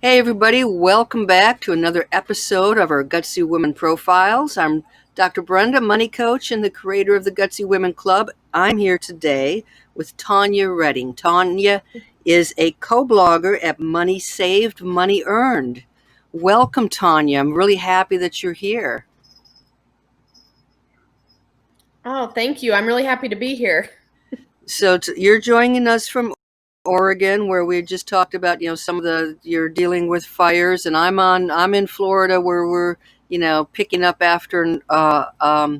Hey, everybody, welcome back to another episode of our Gutsy Women Profiles. I'm Dr. Brenda, money coach and the creator of the Gutsy Women Club. I'm here today with Tawnya Redding. Tawnya is a co-blogger at MoneySavedMoneyEarned. Welcome, Tawnya. I'm really happy that you're here. Oh, thank you. I'm really happy to be here. So you're joining us from Oregon, where we just talked about, some of you're dealing with fires, and I'm in Florida, where we're, picking up after a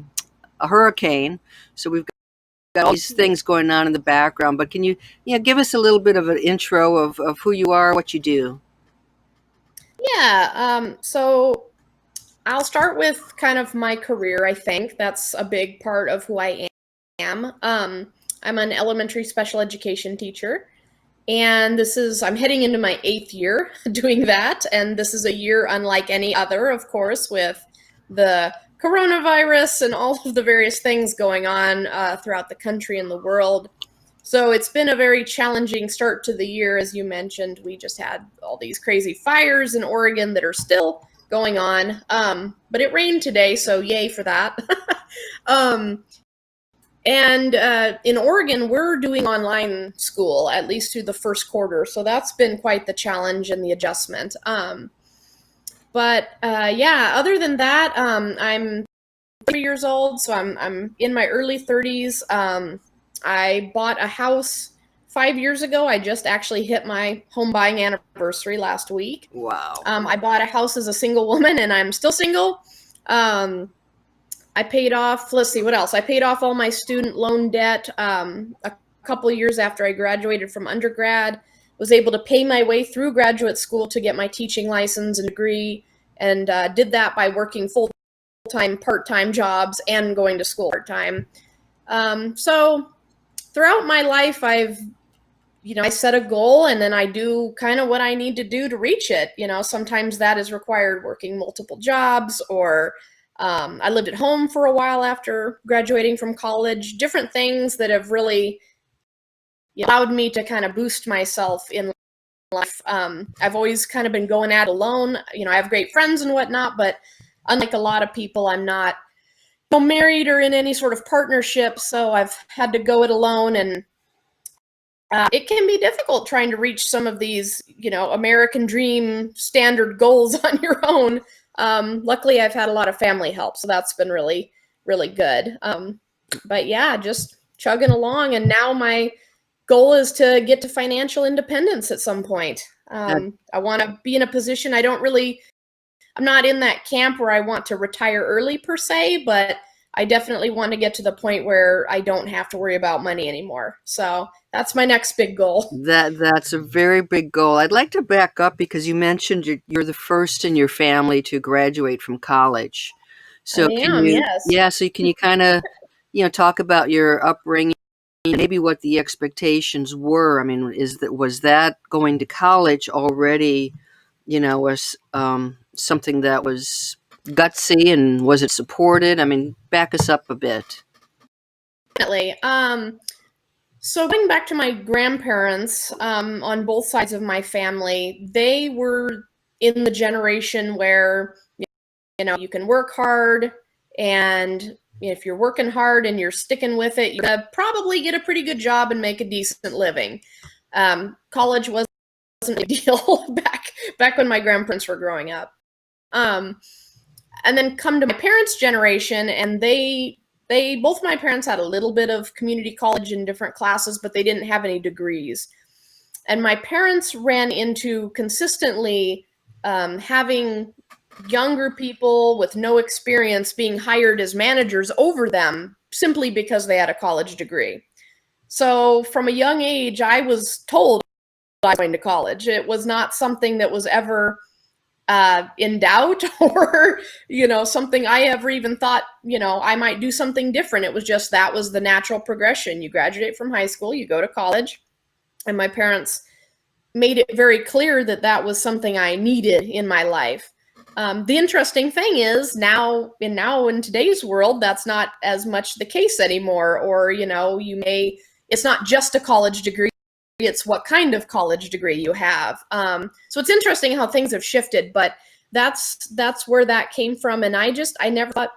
hurricane. So we've got all these things going on in the background. But can you, give us a little bit of an intro of who you are, what you do? So I'll start with kind of my career. I think that's a big part of who I am. I'm an elementary special education teacher, and I'm heading into my 8th year doing that. And this is a year unlike any other, of course, with the coronavirus and all of the various things going on throughout the country and the world. So it's been a very challenging start to the year. As you mentioned, we just had all these crazy fires in Oregon that are still going on. But it rained today, so yay for that. In Oregon, we're doing online school, at least through the first quarter. So that's been quite the challenge and the adjustment. Other than that, I'm 30 years old, so I'm in my early 30s. I bought a house 5 years ago. I just actually hit my home buying anniversary last week. Wow. I bought a house as a single woman, and I'm still single. I paid off, let's see, what else? I paid off all my student loan debt a couple years after I graduated from undergrad. Was able to pay my way through graduate school to get my teaching license and degree, and did that by working full-time, part-time jobs and going to school part-time. So throughout my life, I set a goal, and then I do kind of what I need to do to reach it. Sometimes that is required working multiple jobs, or I lived at home for a while after graduating from college. Different things that have really allowed me to kind of boost myself in life. I've always kind of been going at it alone. I have great friends and whatnot, but unlike a lot of people, I'm not married or in any sort of partnership, so I've had to go it alone, and it can be difficult trying to reach some of these, American dream standard goals on your own. Luckily, I've had a lot of family help, so that's been really, really good. Just chugging along, and now my goal is to get to financial independence at some point. I want to be in a position. I'm not in that camp where I want to retire early per se, but I definitely want to get to the point where I don't have to worry about money anymore. So that's my next big goal. That's a very big goal. I'd like to back up because you mentioned you're the first in your family to graduate from college. So Yes. so can you kind of, talk about your upbringing, maybe what the expectations were? I mean, was that going to college already, was something that was gutsy, and was it supported? I mean, back us up a bit. Definitely. So going back to my grandparents, on both sides of my family, they were in the generation where, you can work hard, and if you're working hard and you're sticking with it, you're gonna probably get a pretty good job and make a decent living. College wasn't a big deal back when my grandparents were growing up. And then come to my parents' generation, and both my parents had a little bit of community college in different classes, but they didn't have any degrees. And my parents ran into consistently having younger people with no experience being hired as managers over them simply because they had a college degree. So from a young age, I was told I was going to college. It was not something that was ever in doubt or, something I ever even thought, I might do something different. It was just, that was the natural progression. You graduate from high school, you go to college. And my parents made it very clear that that was something I needed in my life. The interesting thing is now in today's world, that's not as much the case anymore. Or, it's not just a college degree. it's what kind of college degree you have. So it's interesting how things have shifted, but that's where that came from. And I never thought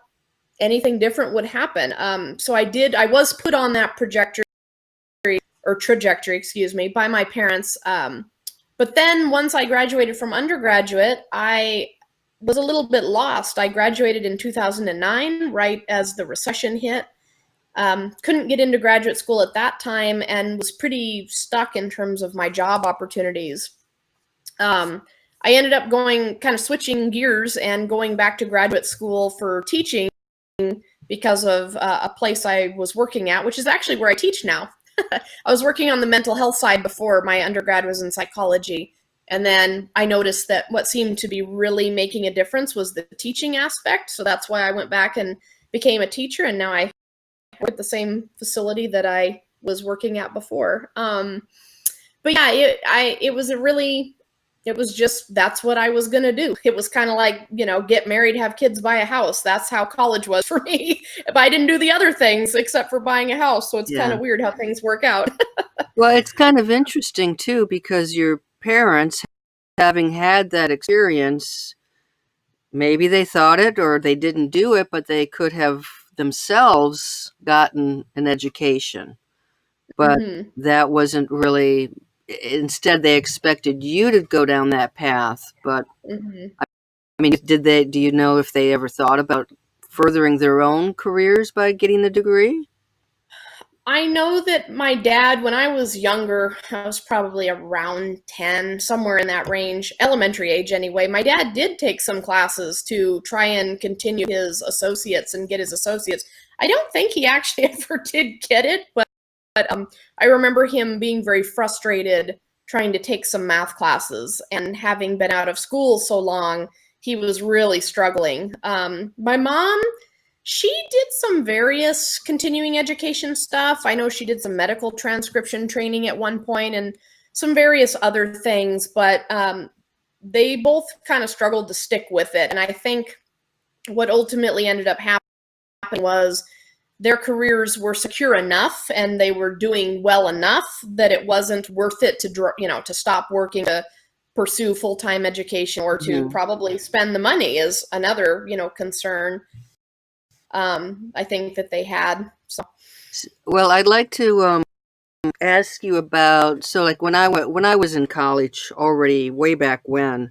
anything different would happen. So I was put on that trajectory, excuse me, by my parents. But then once I graduated from undergraduate, I was a little bit lost. I graduated in 2009, right as the recession hit. Couldn't get into graduate school at that time and was pretty stuck in terms of my job opportunities. I ended up kind of switching gears and going back to graduate school for teaching because of a place I was working at, which is actually where I teach now. I was working on the mental health side before. My undergrad was in psychology. And then I noticed that what seemed to be really making a difference was the teaching aspect. So that's why I went back and became a teacher. And now I work at the same facility that I was working at before. But yeah, it was just, that's what I was going to do. It was kind of like, get married, have kids, buy a house. That's how college was for me. If I didn't do the other things except for buying a house. So it's kind of weird how things work out. Well, it's kind of interesting too, because your parents, having had that experience, maybe they thought it or they didn't do it, but they could have themselves gotten an education. But that wasn't really, instead they expected you to go down that path. But I mean, do you know if they ever thought about furthering their own careers by getting a degree? I know that my dad, when I was younger, I was probably around 10, somewhere in that range, elementary age anyway. My dad did take some classes to try and continue his associates and get his associates. I don't think he actually ever did get it, but I remember him being very frustrated trying to take some math classes, and having been out of school so long, he was really struggling. My mom, she did some various continuing education stuff. I know she did some medical transcription training at one point and some various other things, but they both kind of struggled to stick with it. And I think what ultimately ended up happening was their careers were secure enough and they were doing well enough that it wasn't worth it to stop working to pursue full-time education, or to probably spend the money is another, concern. I think that they had. So. Well, I'd like to ask you about, so like when I was in college already way back when,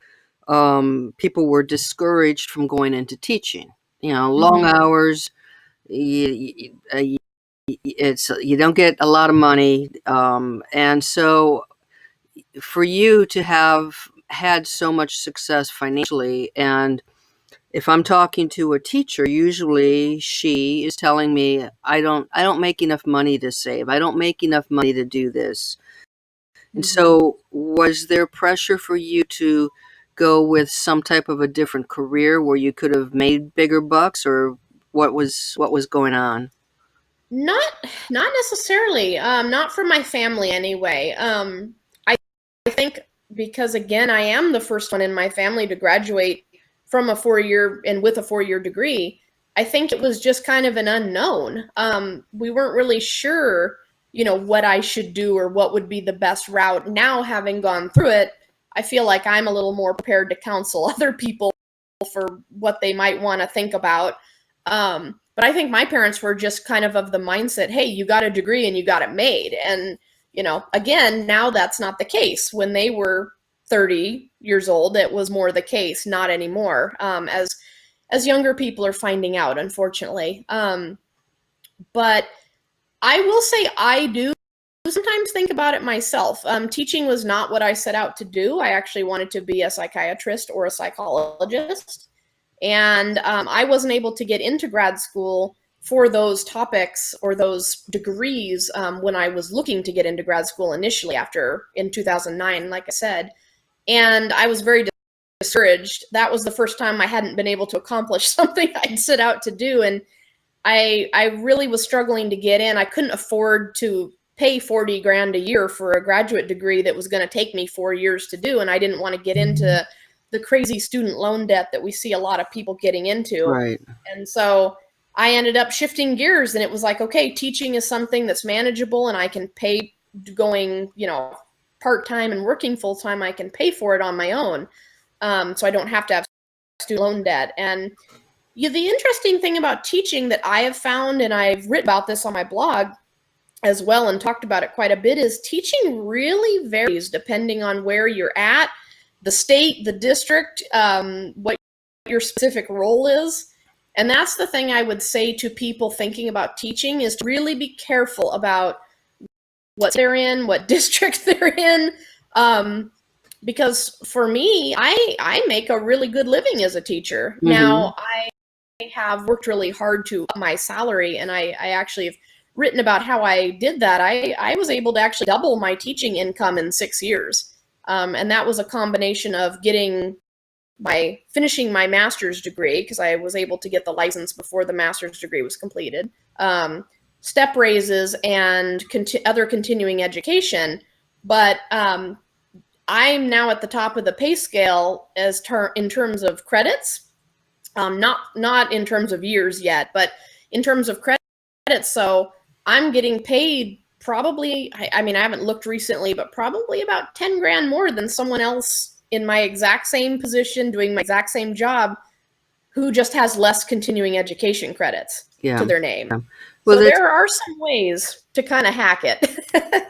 people were discouraged from going into teaching. Long hours. You don't get a lot of money, and so for you to have had so much success financially, and if I'm talking to a teacher, usually she is telling me, I don't make enough money to save. I don't make enough money to do this. And so was there pressure for you to go with some type of a different career where you could have made bigger bucks, or what was going on? Not necessarily. Not for my family anyway. I think because, again, I am the first one in my family to graduate from a 4-year and with a 4-year degree. I think it was just kind of an unknown. We weren't really sure, what I should do or what would be the best route. Now, having gone through it, I feel like I'm a little more prepared to counsel other people for what they might want to think about. But I think my parents were just kind of the mindset, hey, you got a degree and you got it made. And, again, now that's not the case. When they were 30 years old, it was more the case, not anymore, as younger people are finding out, unfortunately. But I will say I do sometimes think about it myself. Teaching was not what I set out to do. I actually wanted to be a psychiatrist or a psychologist. And I wasn't able to get into grad school for those topics or those degrees when I was looking to get into grad school initially in 2009, like I said. And I was very discouraged. That was the first time I hadn't been able to accomplish something I'd set out to do. And I really was struggling to get in. I couldn't afford to pay 40 grand a year for a graduate degree that was going to take me 4 years to do. And I didn't want to get into the crazy student loan debt that we see a lot of people getting into. Right. And so I ended up shifting gears, and it was like, okay, teaching is something that's manageable and I can pay going, part-time and working full-time, I can pay for it on my own. So I don't have to have student loan debt. And the interesting thing about teaching that I have found, and I've written about this on my blog as well and talked about it quite a bit, is teaching really varies depending on where you're at, the state, the district, what your specific role is. And that's the thing I would say to people thinking about teaching, is to really be careful about what they're in, what district they're in. Because for me, I make a really good living as a teacher. Mm-hmm. Now, I have worked really hard to up my salary, and I actually have written about how I did that. I was able to actually double my teaching income in 6 years. And that was a combination of finishing my master's degree, because I was able to get the license before the master's degree was completed, step raises, and other continuing education. But I'm now at the top of the pay scale in terms of credits, not in terms of years yet, but in terms of credits. So I'm getting paid probably, I mean, I haven't looked recently, but probably about 10 grand more than someone else in my exact same position doing my exact same job, who just has less continuing education credits to their name. Yeah. Well, so there are some ways to kind of hack it.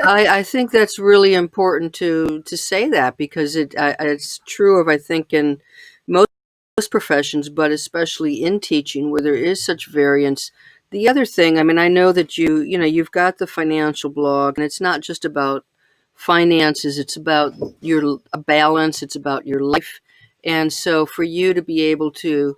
I think that's really important to say that, because it's true of, I think, in most professions, but especially in teaching, where there is such variance. The other thing, I mean, I know that you've got the financial blog, and it's not just about finances, it's about your balance, it's about your life. And so for you to be able to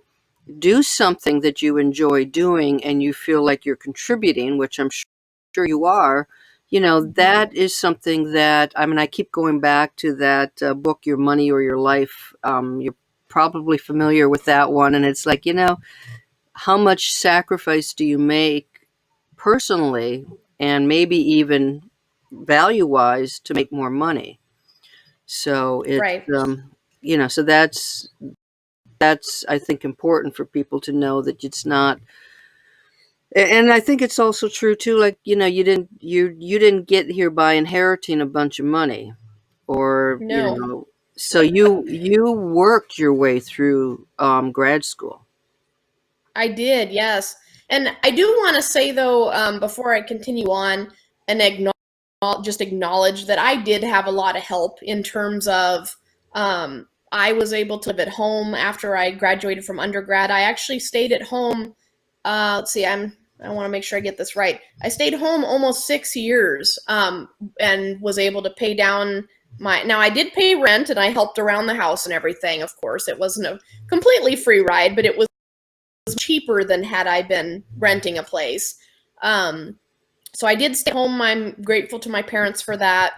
do something that you enjoy doing and you feel like you're contributing, which I'm sure you are, that is something that, I mean, I keep going back to that book, Your Money or Your Life. You're probably familiar with that one. And it's like, how much sacrifice do you make personally, and maybe even value-wise, to make more money? So it's, right. So that's, I think, important for people to know, that it's not. And I think it's also true too, like, you didn't get here by inheriting a bunch of money, or No. so you worked your way through grad school. I did, yes. And I do want to say, though, before I continue on, and acknowledge that I did have a lot of help in terms of, I was able to live at home after I graduated from undergrad. I actually stayed at home. Let's see, I want to make sure I get this right. I stayed home almost 6 years, and was able to pay down now I did pay rent, and I helped around the house and everything. Of course, it wasn't a completely free ride, but it was cheaper than had I been renting a place. So I did stay home. I'm grateful to my parents for that.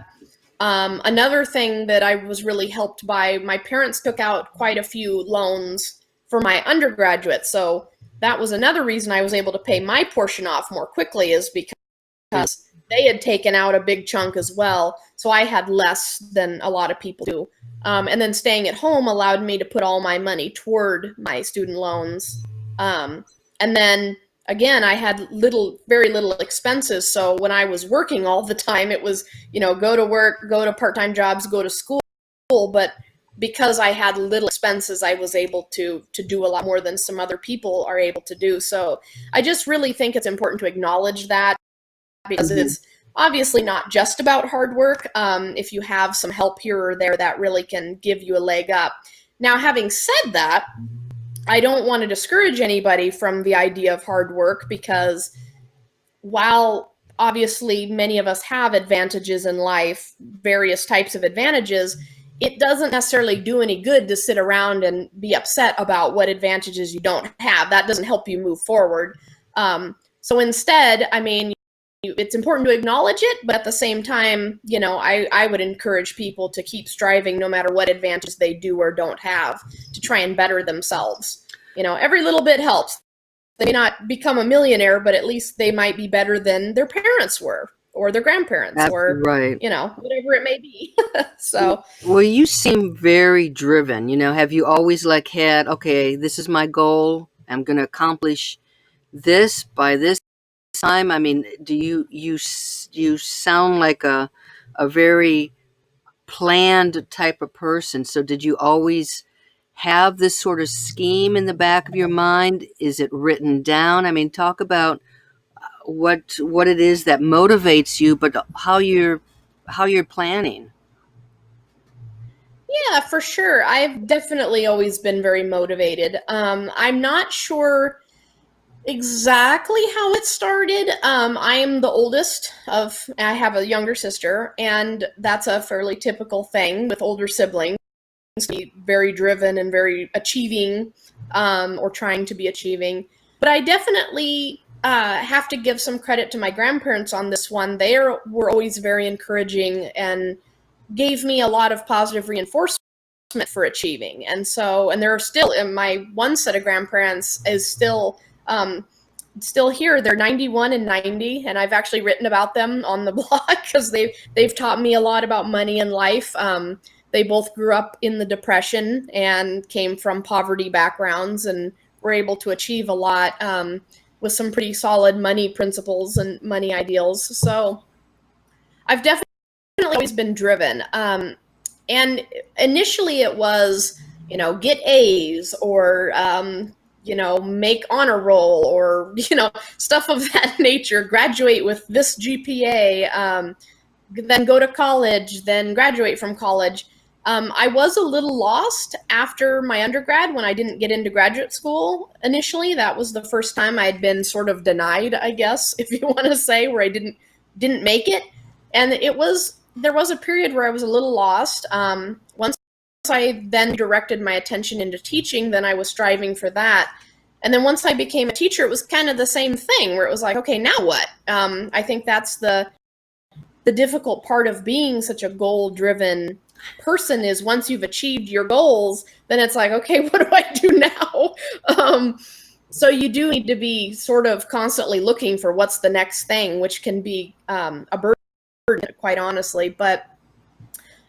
Another thing that I was really helped by, my parents took out quite a few loans for my undergraduate. So that was another reason I was able to pay my portion off more quickly, is because they had taken out a big chunk as well. So I had less than a lot of people do. And then staying at home allowed me to put all my money toward my student loans. And then again, I had very little expenses. So when I was working all the time, it was, go to work, go to part-time jobs, go to school. But because I had little expenses, I was able to do a lot more than some other people are able to do. So I just really think it's important to acknowledge that, because it's obviously not just about hard work. If you have some help here or there, that really can give you a leg up. Now, having said that, I don't want to discourage anybody from the idea of hard work, because while obviously many of us have advantages in life, various types of advantages, it doesn't necessarily do any good to sit around and be upset about what advantages you don't have. That doesn't help you move forward. So instead, I mean, it's important to acknowledge it, but at the same time, I would encourage people to keep striving no matter what advantage they do or don't have, to try and better themselves. Every little bit helps. They may not become a millionaire, but at least they might be better than their parents were, or their grandparents, That's or right. Whatever it may be. So, well, you seem very driven. Have you always had, okay, this is my goal, I'm going to accomplish this by this time? I mean, do you sound like a very planned type of person. So did you always have this sort of scheme in the back of your mind? Is it written down? I mean, talk about what it is that motivates you, but how you're planning. Yeah, for sure. I've definitely always been very motivated. I'm not sure exactly how it started. I am the oldest I have a younger sister, and that's a fairly typical thing with older siblings, to be very driven and very achieving, or trying to be achieving. But I definitely have to give some credit to my grandparents on this one. Were always very encouraging and gave me a lot of positive reinforcement for achieving. And there are still, in my one set of grandparents is still here. They're 91 and 90, and I've actually written about them on the blog because they've taught me a lot about money and life. They both grew up in the Depression and came from poverty backgrounds and were able to achieve a lot, with some pretty solid money principles and money ideals. So I've definitely always been driven. And initially it was, get A's, or, make honor roll, or, stuff of that nature, graduate with this GPA, then go to college, then graduate from college. I was a little lost after my undergrad when I didn't get into graduate school initially. That was the first time I had been sort of denied, I guess, if you want to say, where I didn't make it. And there was a period where I was a little lost. Once I then directed my attention into teaching, then I was striving for that. And then once I became a teacher, it was kind of the same thing, where it was like, okay, now what? I think that's the difficult part of being such a goal-driven person, is once you've achieved your goals, then it's like, okay, what do I do now? So you do need to be sort of constantly looking for what's the next thing, which can be a burden, quite honestly. But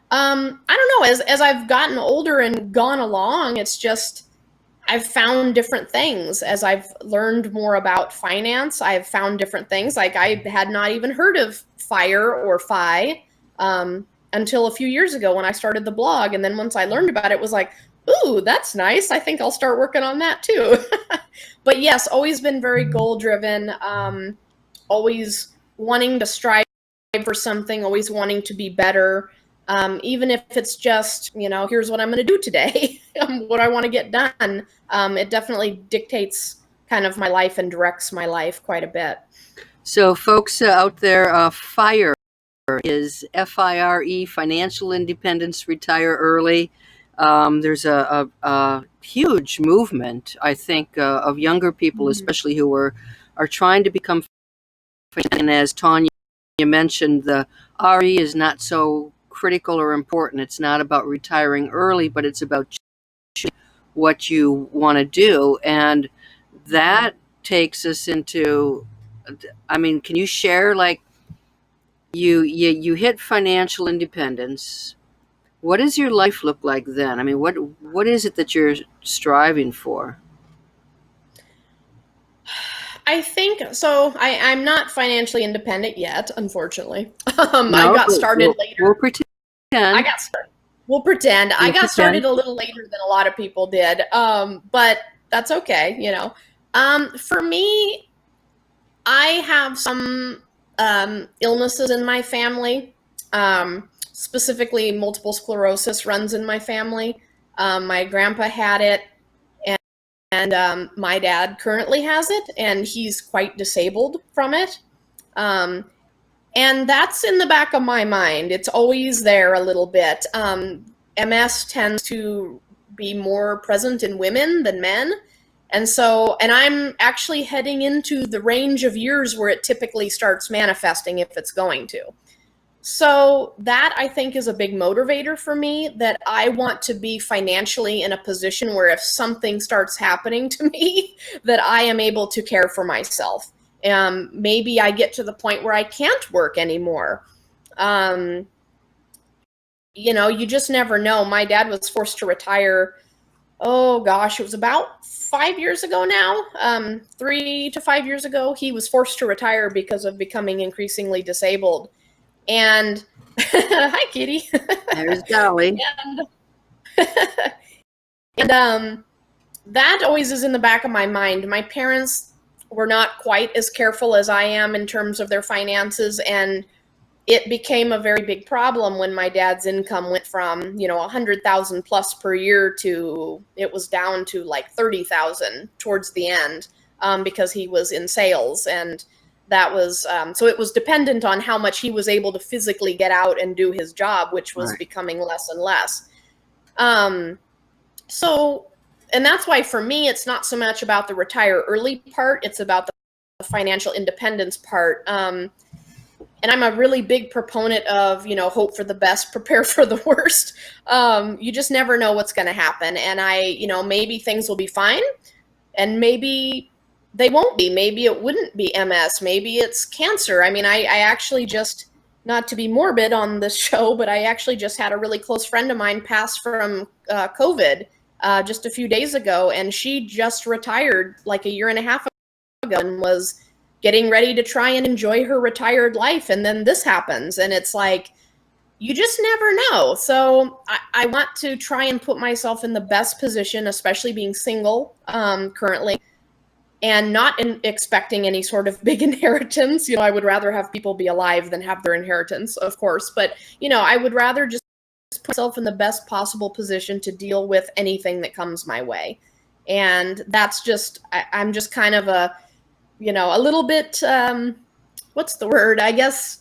I don't know, as I've gotten older and gone along, it's just I've found different things. As I've learned more about finance, I've found different things. Like, I had not even heard of FIRE or FI until a few years ago when I started the blog. And then once I learned about it, it was like, ooh, that's nice. I think I'll start working on that too. But yes, always been very goal driven, always wanting to strive for something, always wanting to be better. Even if it's just, here's what I'm going to do today, what I want to get done. It definitely dictates kind of my life and directs my life quite a bit. So folks out there, FIRE is FIRE, financial independence, retire early. There's a huge movement, I think, of younger people, especially who are trying to become. And as Tawnya mentioned, the RE is not so critical or important. It's not about retiring early, but it's about what you want to do. And that takes us into, I mean, can you share, like, you hit financial independence. What does your life look like then? I mean, what is it that you're striving for? I think so. I'm not financially independent yet, unfortunately. I No, got started later. we'll pretend. I got started. We'll pretend. I got started a little later than a lot of people did. But that's okay, For me, I have some illnesses in my family. Specifically, multiple sclerosis runs in my family. My grandpa had it, and my dad currently has it, and he's quite disabled from it. And that's in the back of my mind. It's always there a little bit. MS tends to be more present in women than men. And I'm actually heading into the range of years where it typically starts manifesting, if it's going to. So that, I think, is a big motivator for me, that I want to be financially in a position where if something starts happening to me, that I am able to care for myself. Maybe I get to the point where I can't work anymore. You just never know. My dad was forced to retire, oh gosh, it was about 5 years ago now. 3 to 5 years ago, he was forced to retire because of becoming increasingly disabled. And Hi, Kitty. There's Dolly. and and that always is in the back of my mind. My parents were not quite as careful as I am in terms of their finances, and it became a very big problem when my dad's income went from 100,000 plus per year to it was down to like 30,000 towards the end, because he was in sales, and that was so it was dependent on how much he was able to physically get out and do his job, which was Right. becoming less and less. Um, so, and that's why for me, it's not so much about the retire early part, it's about the financial independence part. And I'm a really big proponent of, hope for the best, prepare for the worst. You just never know what's going to happen. And maybe things will be fine, and maybe they won't be. Maybe it wouldn't be MS. Maybe it's cancer. I mean, I actually just, not to be morbid on this show, but I actually just had a really close friend of mine pass from COVID just a few days ago, and she just retired like a year and a half ago and was getting ready to try and enjoy her retired life. And then this happens, and it's like, you just never know. So I want to try and put myself in the best position, especially being single currently, and not expecting any sort of big inheritance. I would rather have people be alive than have their inheritance, of course. But, I would rather just put myself in the best possible position to deal with anything that comes my way. And that's just, I'm just kind of a little bit, what's the word? I guess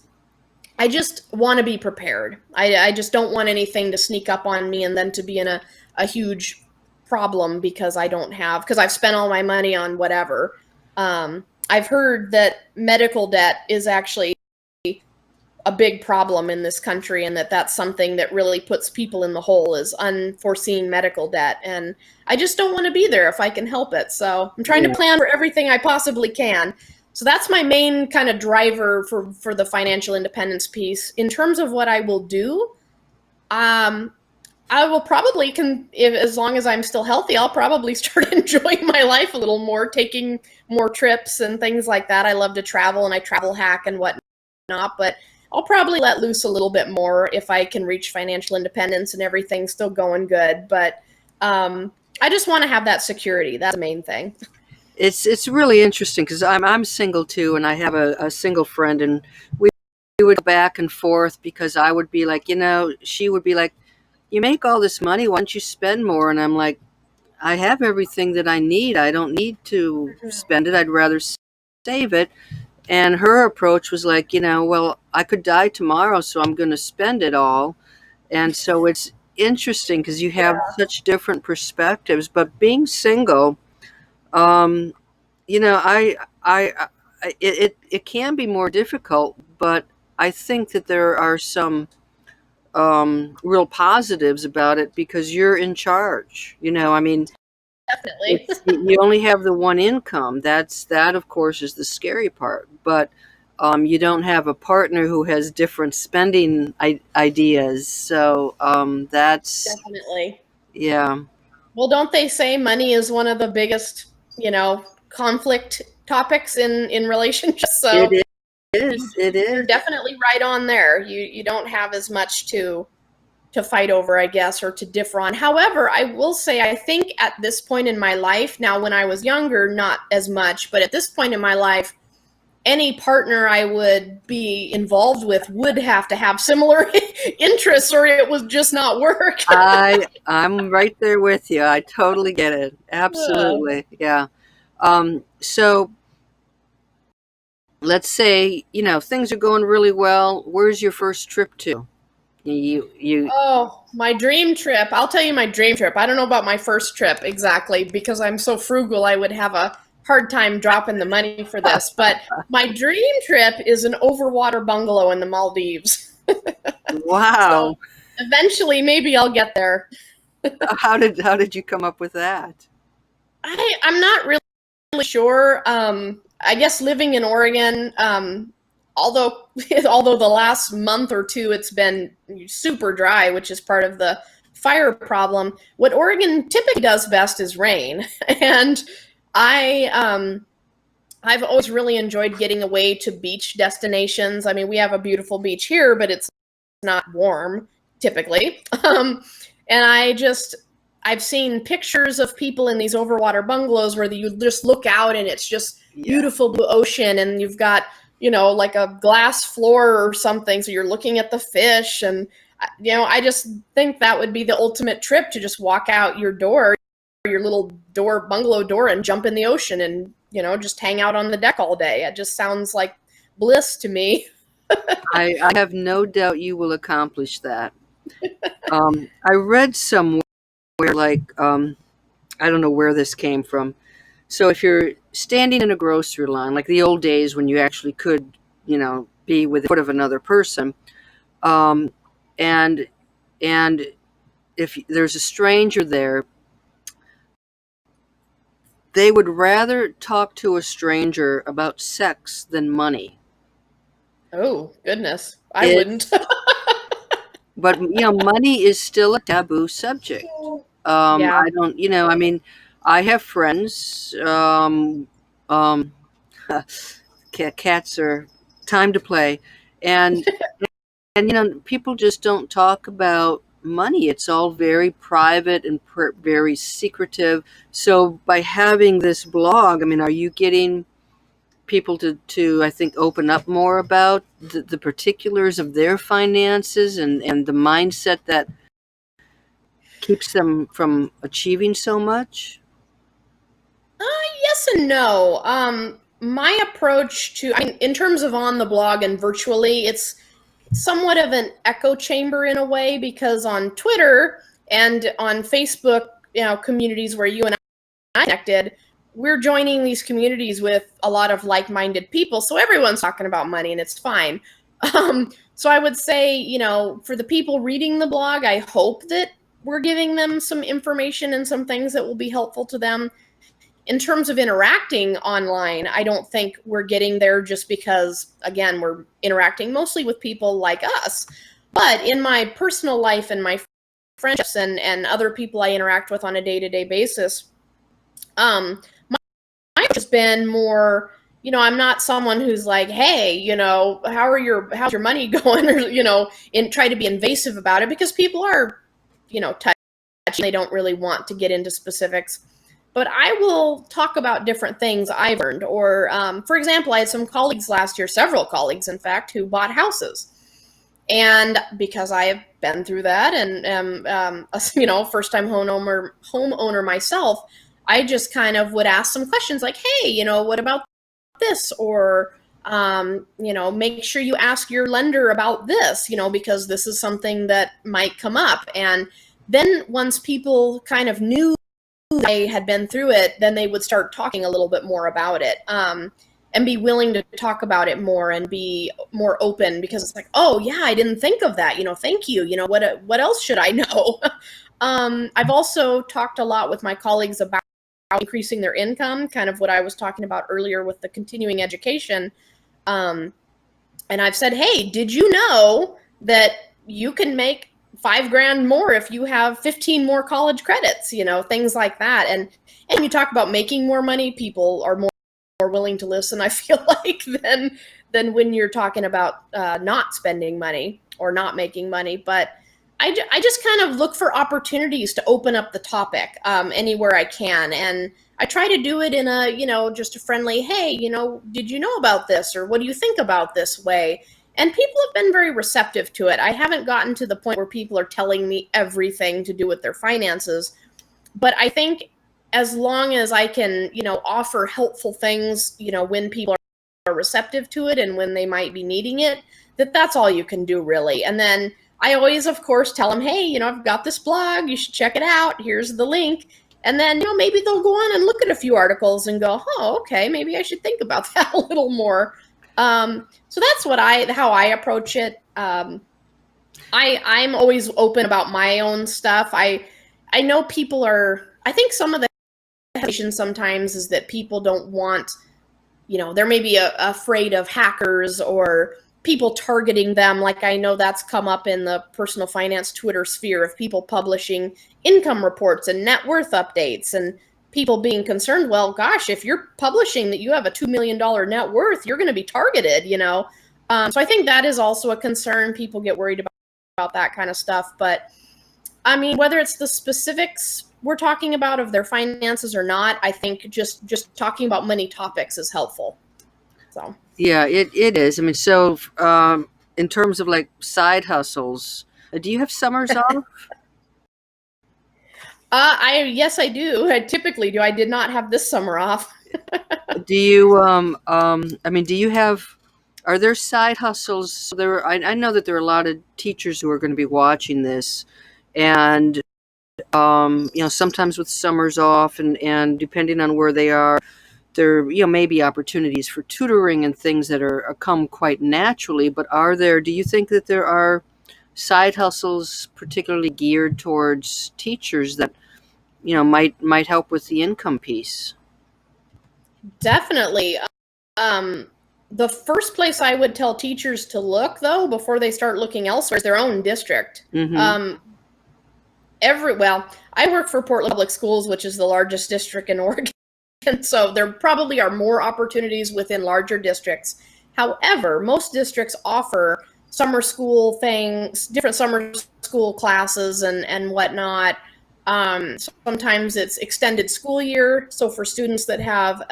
I just want to be prepared. I just don't want anything to sneak up on me and then to be in a huge problem because I've spent all my money on whatever. I've heard that medical debt is actually a big problem in this country, and that's something that really puts people in the hole, is unforeseen medical debt. And I just don't want to be there if I can help it. So I'm trying to plan for everything I possibly can. So that's my main kind of driver for the financial independence piece. In terms of what I will do, I will probably as long as I'm still healthy, I'll probably start enjoying my life a little more, taking more trips and things like that. I love to travel, and I travel hack and whatnot, but I'll probably let loose a little bit more if I can reach financial independence and everything's still going good. But I just want to have that security. That's the main thing. It's really interesting because I'm single too, and I have a single friend, and we would go back and forth because I would be like, she would be like, "You make all this money, why don't you spend more?" And I'm like, "I have everything that I need. I don't need to spend it. I'd rather save it." And her approach was like, well, I could die tomorrow, so I'm going to spend it all. And so it's interesting because you have such different perspectives. But being single, um, it can be more difficult, but I think that there are some real positives about it because you're in charge. I mean, Definitely. you only have the one income. That of course is the scary part. But you don't have a partner who has different spending ideas. So that's Definitely. yeah. Well, don't they say money is one of the biggest, conflict topics in relationships? So It is. It you're is. definitely right on there. You don't have as much to fight over, I guess, or to differ on. However, I will say I think at this point in my life, now when I was younger, not as much, but at this point in my life, any partner I would be involved with would have to have similar interests, or it would just not work. I'm right there with you. I totally get it. Absolutely. Yeah. So let's say, things are going really well. Where's your first trip to? You Oh, my dream trip. I'll tell you my dream trip. I don't know about my first trip exactly because I'm so frugal I would have a hard time dropping the money for this. But my dream trip is an overwater bungalow in the Maldives. So Wow. eventually maybe I'll get there. How did you come up with that? I'm not really sure. I guess living in Oregon, although although the last month or two it's been super dry, which is part of the fire problem. What Oregon typically does best is rain, and I've always really enjoyed getting away to beach destinations. I mean, we have a beautiful beach here, but it's not warm typically. And I've seen pictures of people in these overwater bungalows where you just look out and it's just beautiful blue ocean, and you've got, like a glass floor or something, so you're looking at the fish. And I just think that would be the ultimate trip, to just walk out your door, your little door, bungalow door, and jump in the ocean and just hang out on the deck all day. It just sounds like bliss to me. I have no doubt you will accomplish that. I read somewhere, like, I don't know where this came from. So if you're standing in a grocery line, like the old days when you actually could, be with the foot of another person, um, and and if there's a stranger there, they would rather talk to a stranger about sex than money. Oh, goodness. I It, wouldn't. but money is still a taboo subject. Yeah. I don't, I mean, I have friends. Um, Cats are time to play, and people just don't talk about money. It's all very private and very secretive. So by having this blog, I mean, are you getting people to I think open up more about the particulars of their finances and the mindset that keeps them from achieving so much? Yes and no. My approach to, I mean, in terms of on the blog and virtually, it's somewhat of an echo chamber in a way, because on Twitter and on Facebook, communities where you and I connected, we're joining these communities with a lot of like-minded people. So everyone's talking about money and it's fine. So I would say, for the people reading the blog, I hope that we're giving them some information and some things that will be helpful to them. In terms of interacting online, I don't think we're getting there, just because, again, we're interacting mostly with people like us. But in my personal life and my friendships and other people I interact with on a day-to-day basis, my approach has been more, I'm not someone who's like, hey, how's your money going? Or, and try to be invasive about it, because people are, touchy. They don't really want to get into specifics. But I will talk about different things I've earned. Or, for example, I had some colleagues last year, several colleagues, in fact, who bought houses. And because I have been through that and am, first-time homeowner myself, I just kind of would ask some questions like, hey, what about this? Or, make sure you ask your lender about this, because this is something that might come up. And then once people kind of knew they had been through it, then they would start talking a little bit more about it, and be willing to talk about it more and be more open, because it's like, oh yeah, I didn't think of that. Thank you. What else should I know? I've also talked a lot with my colleagues about increasing their income, kind of what I was talking about earlier with the continuing education. And I've said, hey, did you know that you can make $5,000 more if you have 15 more college credits, things like that. And you talk about making more money, people are more willing to listen, I feel like, than when you're talking about not spending money or not making money. But I just kind of look for opportunities to open up the topic anywhere I can. And I try to do it in a, just a friendly, hey, did you know about this? Or what do you think about this way? And people have been very receptive to it. I haven't gotten to the point where people are telling me everything to do with their finances. But I think as long as I can, offer helpful things, when people are receptive to it and when they might be needing it, that's all you can do, really. And then I always, of course, tell them, hey, I've got this blog. You should check it out. Here's the link. And then, maybe they'll go on and look at a few articles and go, oh, okay, maybe I should think about that a little more. So that's how I approach it. I'm always open about my own stuff. I know people I think some of the hesitation sometimes is that people don't want, they're maybe afraid of hackers or people targeting them. Like, I know that's come up in the personal finance Twitter sphere of people publishing income reports and net worth updates, and people being concerned, well, gosh, if you're publishing that you have a $2 million net worth, you're going to be targeted, So I think that is also a concern. People get worried about that kind of stuff. But I mean, whether it's the specifics we're talking about of their finances or not, I think just talking about money topics is helpful. So Yeah, it is. I mean, so in terms of like side hustles, do you have summers off? yes, I do. I typically do. I did not have this summer off. Do you I mean, do you have, are there side hustles? So I know that there are a lot of teachers who are going to be watching this, and sometimes with summers off and depending on where they are, there may be opportunities for tutoring and things that are come quite naturally. But do you think that there are side hustles particularly geared towards teachers that might help with the income piece? Definitely. Um, the first place I would tell teachers to look, though, before they start looking elsewhere, is their own district. Mm-hmm. Well, I work for Portland Public Schools, which is the largest district in Oregon, so there probably are more opportunities within larger districts. However, most districts offer summer school things, different summer school classes and whatnot. Sometimes it's extended school year, so for students that have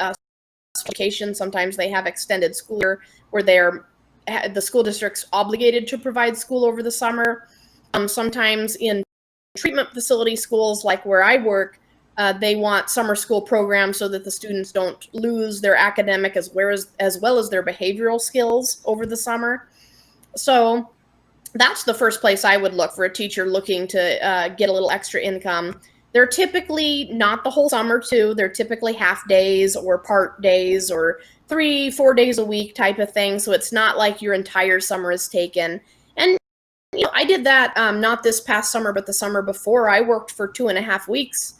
vacation, sometimes they have extended school year where the school district's obligated to provide school over the summer. Sometimes in treatment facility schools like where I work, they want summer school programs so that the students don't lose their academic as well as their behavioral skills over the summer. So that's the first place I would look for a teacher looking to get a little extra income. They're typically not the whole summer too. They're typically half days or part days or 3-4 days a week type of thing. So it's not like your entire summer is taken. And I did that not this past summer, but the summer before. I worked for 2.5 weeks.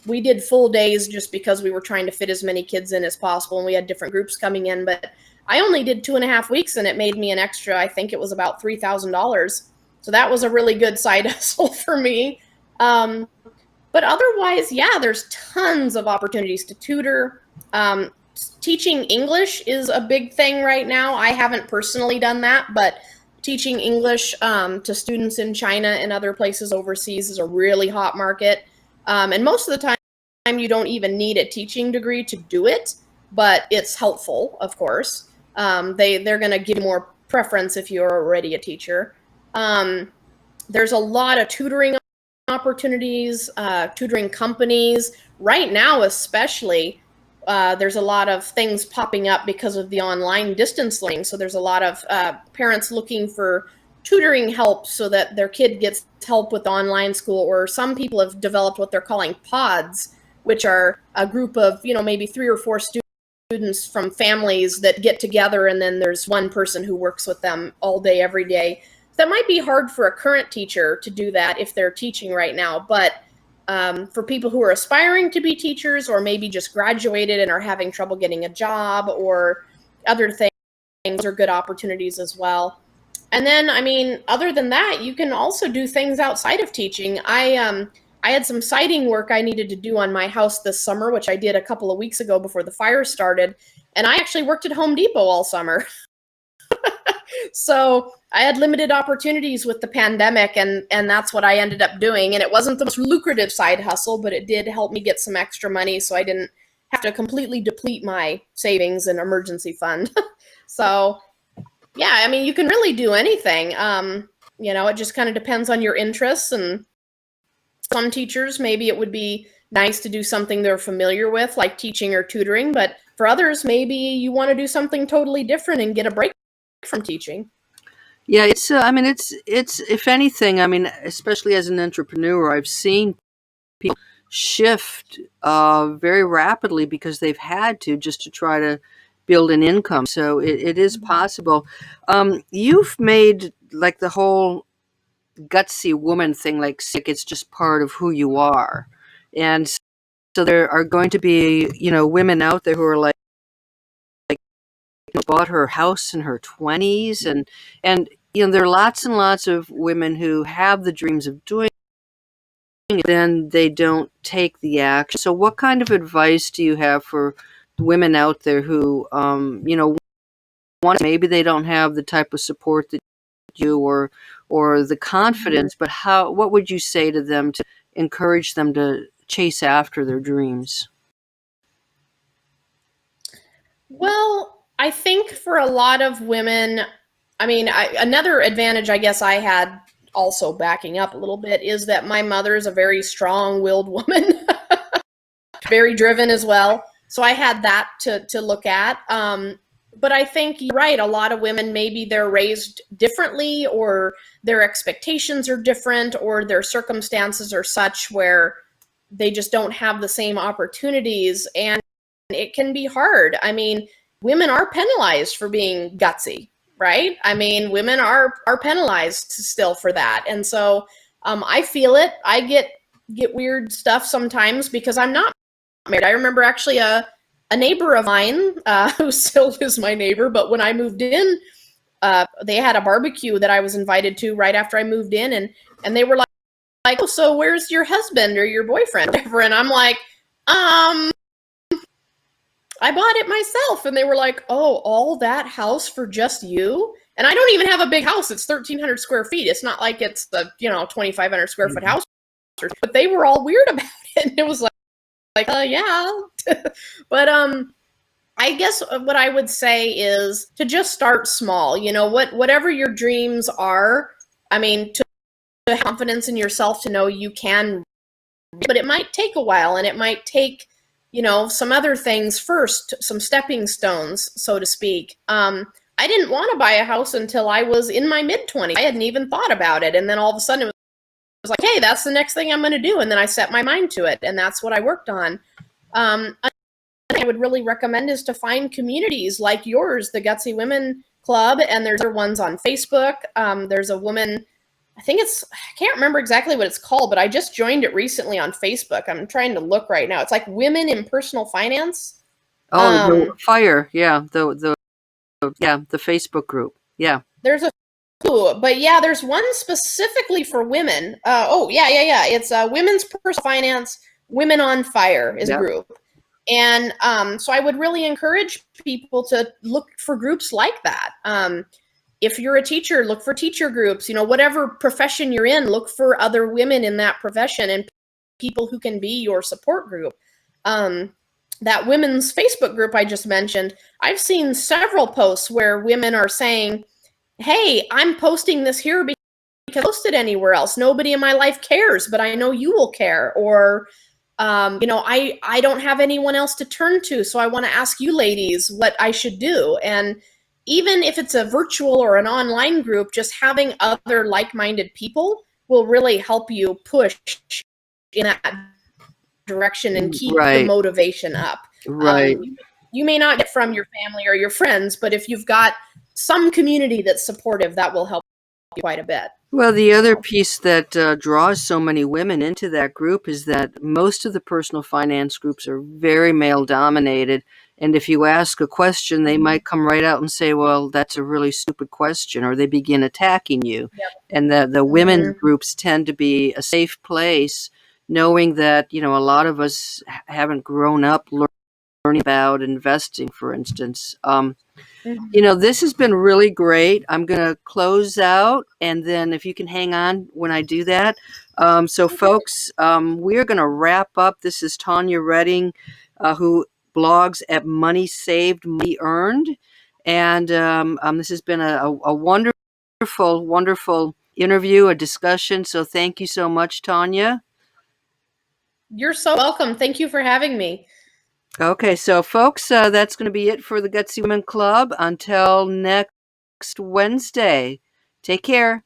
We did full days just because we were trying to fit as many kids in as possible, and we had different groups coming in. But I only did 2.5 weeks, and it made me an extra, I think it was about $3,000. So that was a really good side hustle for me. But otherwise, yeah, there's tons of opportunities to tutor. Teaching English is a big thing right now. I haven't personally done that, but teaching English to students in China and other places overseas is a really hot market. And most of the time, you don't even need a teaching degree to do it, but it's helpful, of course. They're going to give you more preference if you're already a teacher. There's a lot of tutoring opportunities, tutoring companies. Right now, especially, there's a lot of things popping up because of the online distance learning. So there's a lot of parents looking for tutoring help so that their kid gets help with online school, or some people have developed what they're calling pods, which are a group of, maybe 3 or 4 students from families that get together, and then there's one person who works with them all day, every day. That might be hard for a current teacher to do that if they're teaching right now, but for people who are aspiring to be teachers, or maybe just graduated and are having trouble getting a job or other things, are good opportunities as well. And then, I mean, other than that, you can also do things outside of teaching. I had some siding work I needed to do on my house this summer, which I did a couple of weeks ago before the fire started. And I actually worked at Home Depot all summer. So I had limited opportunities with the pandemic, and that's what I ended up doing. And it wasn't the most lucrative side hustle, but it did help me get some extra money so I didn't have to completely deplete my savings and emergency fund. So, yeah, I mean, you can really do anything. It just kind of depends on your interests. And some teachers, maybe it would be nice to do something they're familiar with, like teaching or tutoring. But for others, maybe you want to do something totally different and get a break from teaching. Yeah, it's I mean, it's if anything, I mean, especially as an entrepreneur, I've seen people shift very rapidly because they've had to, just to try to build an income. So it is possible. You've made like the whole gutsy woman thing, like it's just part of who you are. And so there are going to be, women out there who are like bought her house in her 20s, and there are lots and lots of women who have the dreams of doing it, then they don't take the action. So what kind of advice do you have for women out there who maybe they don't have the type of support that you, or or the confidence, but what would you say to them to encourage them to chase after their dreams? Well, I think for a lot of women, I mean, another advantage I guess I had, also backing up a little bit, is that my mother is a very strong-willed woman, very driven as well. So I had that to look at. But I think you're right. A lot of women, maybe they're raised differently, or their expectations are different, or their circumstances are such where they just don't have the same opportunities. And it can be hard. I mean, women are penalized for being gutsy, right? I mean, women are penalized still for that. And so I feel it. I get weird stuff sometimes because I'm not married. I remember actually a neighbor of mine who still is my neighbor, but when I moved in, they had a barbecue that I was invited to right after I moved in, and they were like, oh, so where's your husband or your boyfriend? And I'm like, I bought it myself. And they were like, oh, all that house for just you? And I don't even have a big house. It's 1,300 square feet. It's not like it's the 2,500 square foot house. But they were all weird about it. And it was yeah. But I guess what I would say is to just start small. Whatever your dreams are, I mean, to have confidence in yourself to know you can, but it might take a while, and it might take some other things first, some stepping stones, so to speak. I didn't want to buy a house until I was in my mid-20s. I hadn't even thought about it. And then all of a sudden it was like, hey, that's the next thing I'm going to do. And then I set my mind to it, and that's what I worked on. Another thing I would really recommend is to find communities like yours, the Gutsy Women Club, and there's other ones on Facebook. There's a woman, I can't remember exactly what it's called, but I just joined it recently on Facebook. I'm trying to look right now. It's like Women in Personal Finance. Oh, the FIRE, yeah, the Facebook group, yeah. There's a few, but yeah, there's one specifically for women. It's Women's Personal Finance, Women on Fire is a group. And so I would really encourage people to look for groups like that. If you're a teacher, look for teacher groups. Whatever profession you're in, look for other women in that profession and people who can be your support group. That women's Facebook group I just mentioned, I've seen several posts where women are saying, hey, I'm posting this here because I can't post it anywhere else. Nobody in my life cares, but I know you will care. Or, I don't have anyone else to turn to, so I want to ask you ladies what I should do. And even if it's a virtual or an online group, just having other like-minded people will really help you push in that direction and keep the motivation up. Right. You may not get from your family or your friends, but if you've got some community that's supportive, that will help you quite a bit. Well, the other piece that draws so many women into that group is that most of the personal finance groups are very male-dominated. And if you ask a question, they might come right out and say, well, that's a really stupid question, or they begin attacking you. Yep. And the women's groups tend to be a safe place, knowing that, a lot of us haven't grown up learning about investing, for instance. This has been really great. I'm going to close out, and then if you can hang on when I do that. So folks, we are going to wrap up. This is Tawnya Redding, who blogs at MoneySavedMoneyEarned. And this has been a wonderful, wonderful interview, a discussion. So thank you so much, Tawnya. You're so welcome. Thank you for having me. Okay, so folks, that's going to be it for the Gutsy Women Club. Until next Wednesday, take care.